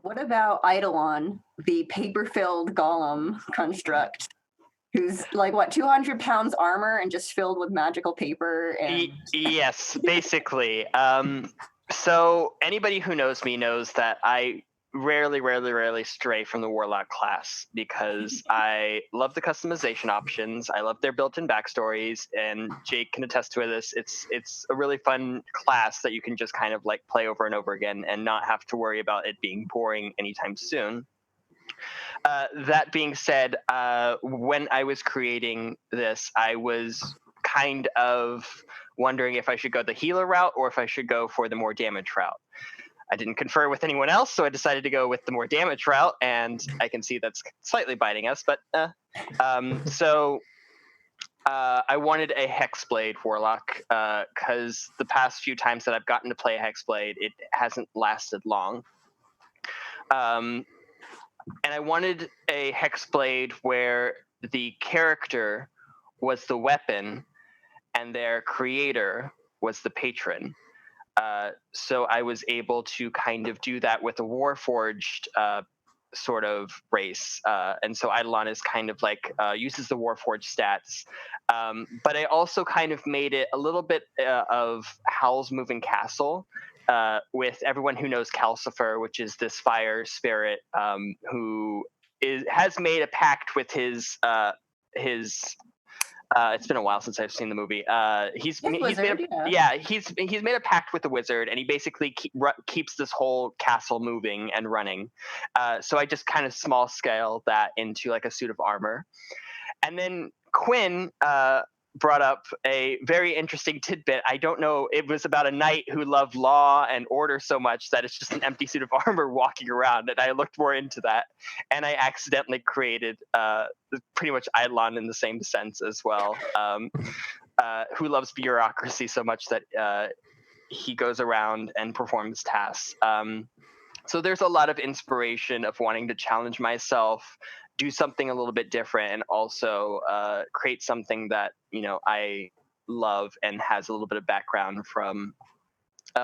What about Eidolon, the paper-filled golem construct, who's like, 200 pounds armor and just filled with magical paper? And Yes, basically. So anybody who knows me knows that I rarely stray from the Warlock class because I love the customization options. I love their built-in backstories, and Jake can attest to this. It's a really fun class that you can just kind of like play over and over again and not have to worry about it being boring anytime soon. That being said, when I was creating this, I was kind of wondering if I should go the healer route or if I should go for the more damage route. I didn't confer with anyone else, so I decided to go with the more damage route, and I can see that's slightly biting us, but I wanted a Hexblade Warlock because the past few times that I've gotten to play a Hexblade, it hasn't lasted long. And I wanted a Hexblade where the character was the weapon and their creator was the patron. So I was able to kind of do that with a Warforged sort of race. And so Eidolon is kind of like uses the Warforged stats. But I also kind of made it a little bit of Howl's Moving Castle. With everyone who knows Calcifer, which is this fire spirit who has made a pact with his it's been a while since I've seen the movie. He's made a pact with the wizard, and he basically keeps this whole castle moving and running. So I just kind of small scale that into like a suit of armor, and then Quinn brought up a very interesting tidbit. I don't know. It was about a knight who loved law and order so much that it's just an empty suit of armor walking around. And I looked more into that, and I accidentally created pretty much Eidolon in the same sense as well, who loves bureaucracy so much that he goes around and performs tasks. So there's a lot of inspiration of wanting to challenge myself, do something a little bit different, and also create something that I love and has a little bit of background from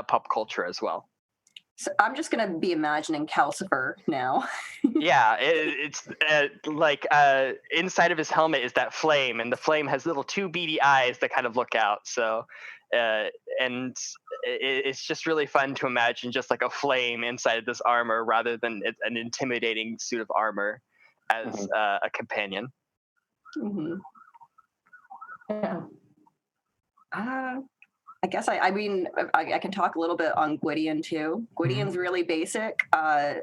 pop culture as well. So I'm just gonna be imagining Calcifer now. Yeah, it's like inside of his helmet is that flame, and the flame has little two beady eyes that kind of look out. So, and it's just really fun to imagine just like a flame inside of this armor rather than an intimidating suit of armor as a companion. Mm-hmm. Yeah. I guess I mean I can talk a little bit on Gwydion too. Gwydion's really basic. I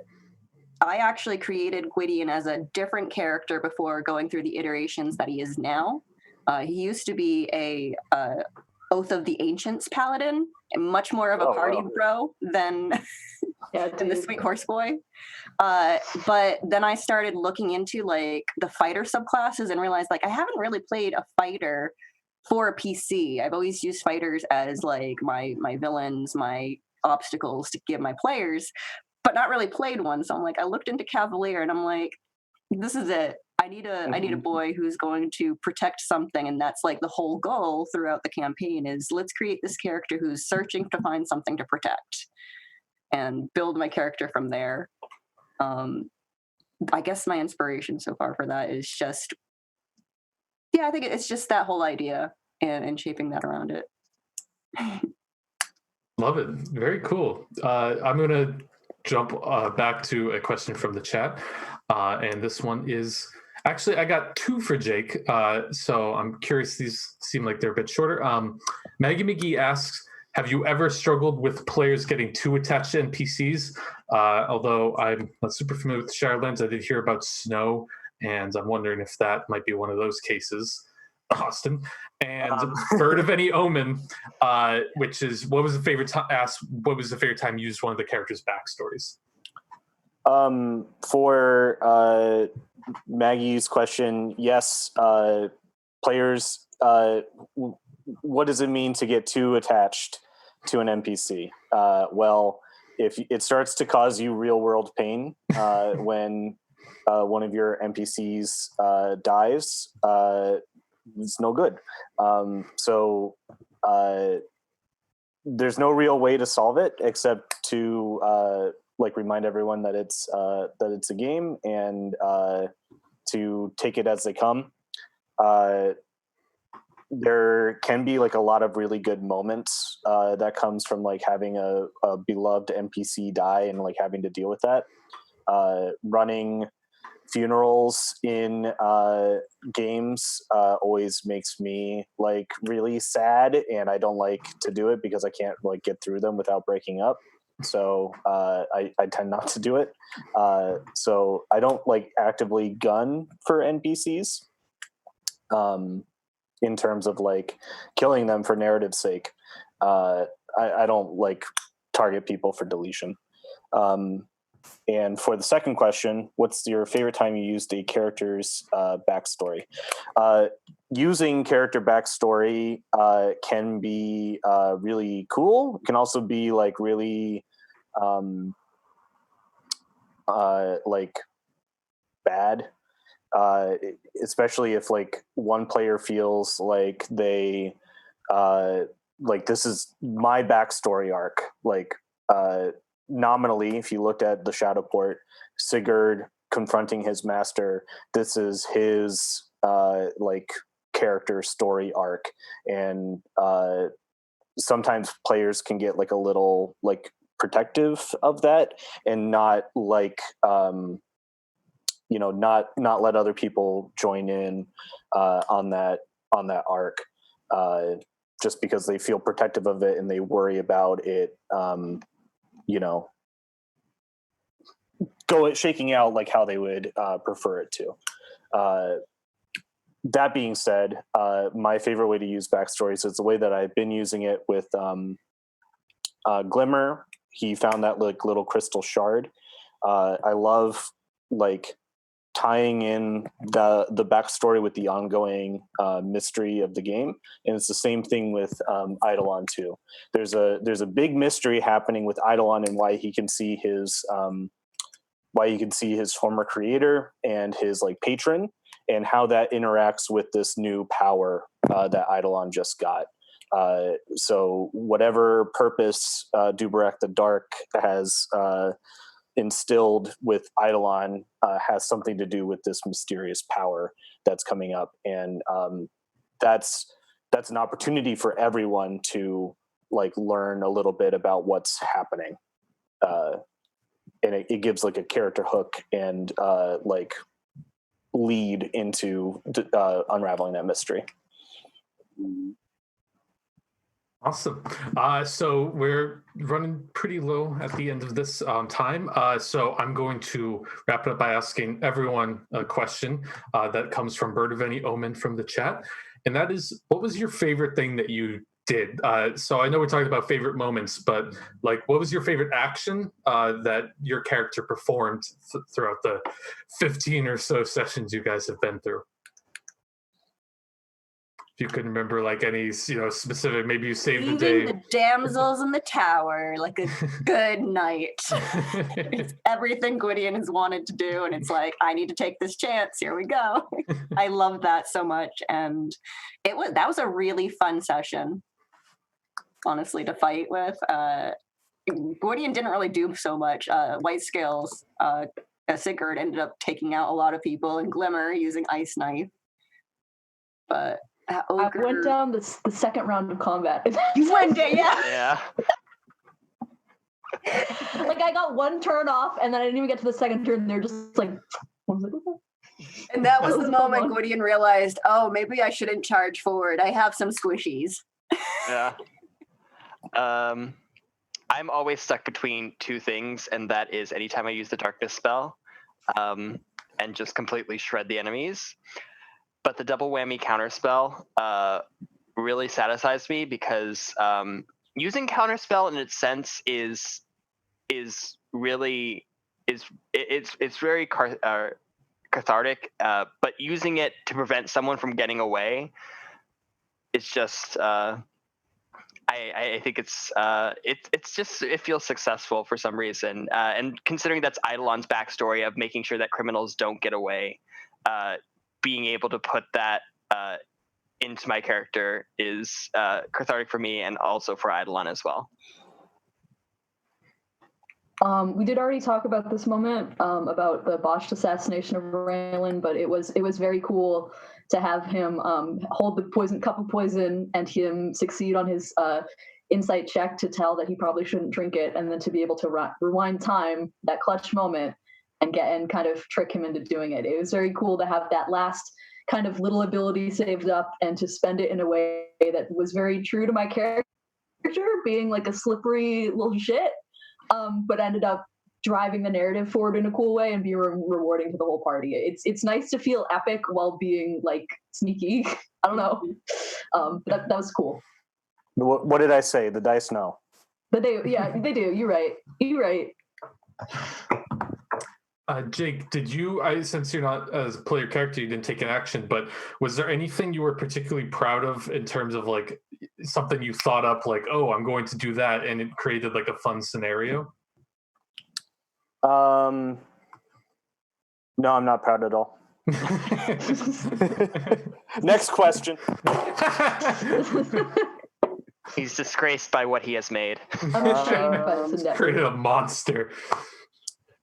actually created Gwydion as a different character before going through the iterations that he is now. He used to be a Oath of the Ancients paladin, and much more of a party bro than than the Sweet Horse Boy. But then I started looking into like the fighter subclasses and realized like I haven't really played a fighter for a PC. I've always used fighters as like my villains, my obstacles to give my players, but not really played one. So I'm like, I looked into Cavalier and I'm like, this is it. I need a boy who's going to protect something, and that's like the whole goal throughout the campaign is let's create this character who's searching to find something to protect and build my character from there. I guess my inspiration so far for that is just I think it's just that whole idea and shaping that around it. Love it. Very cool. I'm going to jump back to a question from the chat. And this one is actually, I got two for Jake. So I'm curious. These seem like they're a bit shorter. Maggie McGee asks, have you ever struggled with players getting too attached to NPCs? Although I'm not super familiar with Shadowlands, I did hear about Snow, and I'm wondering if that might be one of those cases. Austin. And Bird of Any Omen, which is what was the favorite time you used one of the characters' backstories? For Maggie's question, yes, players, what does it mean to get too attached to an NPC? Well, if it starts to cause you real world pain when one of your NPCs dies, it's no good. So there's no real way to solve it except to remind everyone that it's a game and to take it as they come. there can be like a lot of really good moments that comes from like having a beloved NPC die and like having to deal with that. Running funerals in games always makes me like really sad, and I don't like to do it because I can't like get through them without breaking up. So I tend not to do it. So I don't like actively gun for NPCs in terms of like killing them for narrative's sake. I don't like target people for deletion. And for the second question, what's your favorite time you used a character's backstory? Using character backstory can be really cool. It can also be like really like bad, especially if like one player feels like they like this is my backstory arc. Like nominally, if you looked at the Shadowport, Sigurd confronting his master, this is his like character story arc, and sometimes players can get like a little like protective of that and not like not let other people join in on that arc just because they feel protective of it and they worry about it shaking out like how they would prefer it to. That being said, my favorite way to use backstories is the way that I've been using it with Glimmer. He found that like little crystal shard. I love like tying in the backstory with the ongoing mystery of the game, and it's the same thing with Eidolon too. There's a big mystery happening with Eidolon and why he can see his former creator and his like patron, and how that interacts with this new power that Eidolon just got. So whatever purpose Dubarak the Dark has instilled with Eidolon has something to do with this mysterious power that's coming up, and that's an opportunity for everyone to like learn a little bit about what's happening, and it gives like a character hook and like lead into unraveling that mystery. Awesome. So we're running pretty low at the end of this time. So I'm going to wrap it up by asking everyone a question that comes from Bird of Any Omen from the chat. And that is, what was your favorite thing that you did? So I know we're talking about favorite moments, but like, what was your favorite action that your character performed throughout the 15 or so sessions you guys have been through? If you could remember like any, specific, maybe you saved the day. The damsels in the tower, like a good night. It's everything Gwydion has wanted to do, and it's like, I need to take this chance. Here we go. I love that so much, and that was a really fun session, honestly, to fight with. Gwydion didn't really do so much. White Scales, Sigurd ended up taking out a lot of people, and Glimmer using Ice Knife. But I went down the second round of combat. You went down, yeah. Yeah. Like I got one turn off, and then I didn't even get to the second turn. And they're just like, I was like, okay. And that was the moment Gwydion realized, oh, maybe I shouldn't charge forward. I have some squishies. Yeah. I'm always stuck between two things, and that is anytime I use the darkness spell, and just completely shred the enemies. But the double whammy counterspell really satisfies me because using counterspell in its sense is very cathartic. But using it to prevent someone from getting away, it's just I think it feels successful for some reason. And considering that's Eidolon's backstory of making sure that criminals don't get away. Being able to put that into my character is cathartic for me and also for Eidolon as well. We did already talk about this moment about the botched assassination of Raylan, but it was very cool to have him hold the cup of poison and him succeed on his insight check to tell that he probably shouldn't drink it, and then to be able to rewind time, that clutch moment, and kind of trick him into doing it. It was very cool to have that last kind of little ability saved up and to spend it in a way that was very true to my character, being like a slippery little shit, but ended up driving the narrative forward in a cool way and be rewarding to the whole party. It's nice to feel epic while being like sneaky. I don't know. That was cool. What did I say? The dice know. But they do. You're right. Jake, since you're not as a player character, you didn't take an action, but was there anything you were particularly proud of in terms of like something you thought up, like, oh, I'm going to do that, and it created like a fun scenario? No, I'm not proud at all. Next question. He's disgraced by what he has made. I'm ashamed by this endeavor. Created a monster.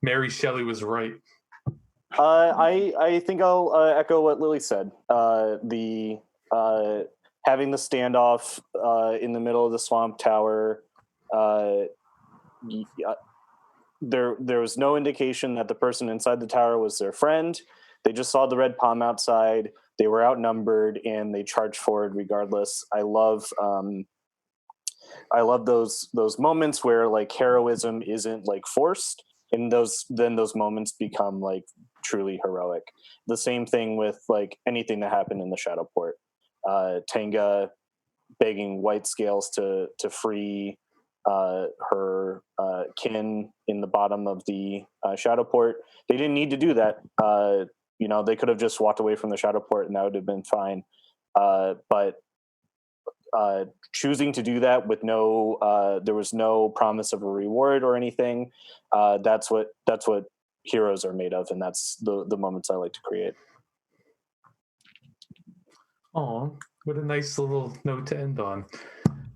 Mary Shelley was right. I think I'll echo what Lily said. The having the standoff in the middle of the swamp tower. There was no indication that the person inside the tower was their friend. They just saw the red palm outside. They were outnumbered and they charged forward regardless. I love those moments where like heroism isn't like forced, and those moments become like truly heroic. The same thing with like anything that happened in the Shadowport. Tenga begging White Scales to free her kin in the bottom of the Shadowport. They didn't need to do that. They could have just walked away from the Shadowport and that would have been fine. But choosing to do that with there was no promise of a reward or anything. That's what heroes are made of, and that's the moments I like to create. Oh, what a nice little note to end on.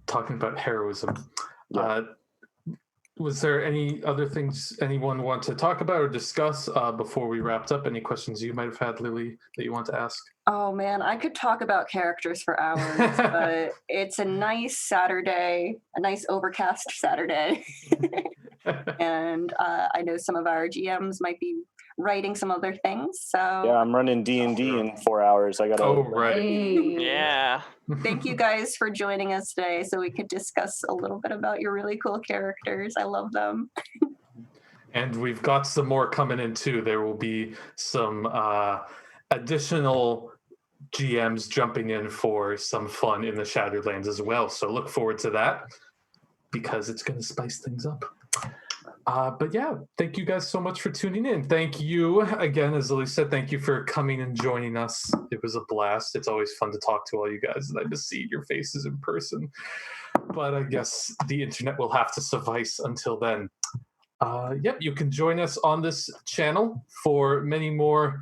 Talking about heroism. Yeah. Was there any other things anyone want to talk about or discuss before we wrapped up? Any questions you might have had, Lily, that you want to ask? Oh man, I could talk about characters for hours, but it's a nice Saturday, a nice overcast Saturday. And I know some of our GMs might be writing some other things. So yeah, I'm running D&D in 4 hours. I gotta. Oh right. Yeah. Thank you guys for joining us today so we could discuss a little bit about your really cool characters. I love them. And we've got some more coming in too. There will be some additional GMs jumping in for some fun in the Shattered Lands as well. So look forward to that because it's going to spice things up. But yeah, thank you guys so much for tuning in. Thank you again, as Lily said, thank you for coming and joining us. It was a blast. It's always fun to talk to all you guys and I just see your faces in person. But I guess the internet will have to suffice until then. Yep, you can join us on this channel for many more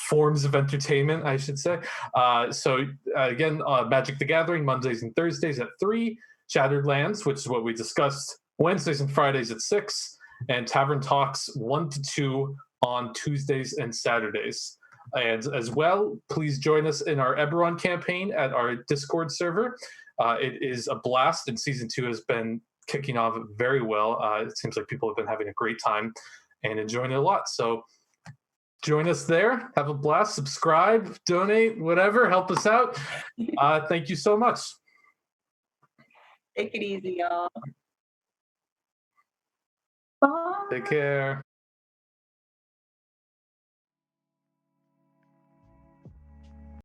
forms of entertainment, I should say. Again, Magic the Gathering, Mondays and Thursdays at 3, Shattered Lands, which is what we discussed, Wednesdays and Fridays at 6, and Tavern Talks 1 to 2 on Tuesdays and Saturdays. And as well, please join us in our Eberron campaign at our Discord server. It is a blast, and Season 2 has been kicking off very well. It seems like people have been having a great time and enjoying it a lot. So join us there. Have a blast. Subscribe, donate, whatever. Help us out. Thank you so much. Take it easy, y'all. Bye. Take care.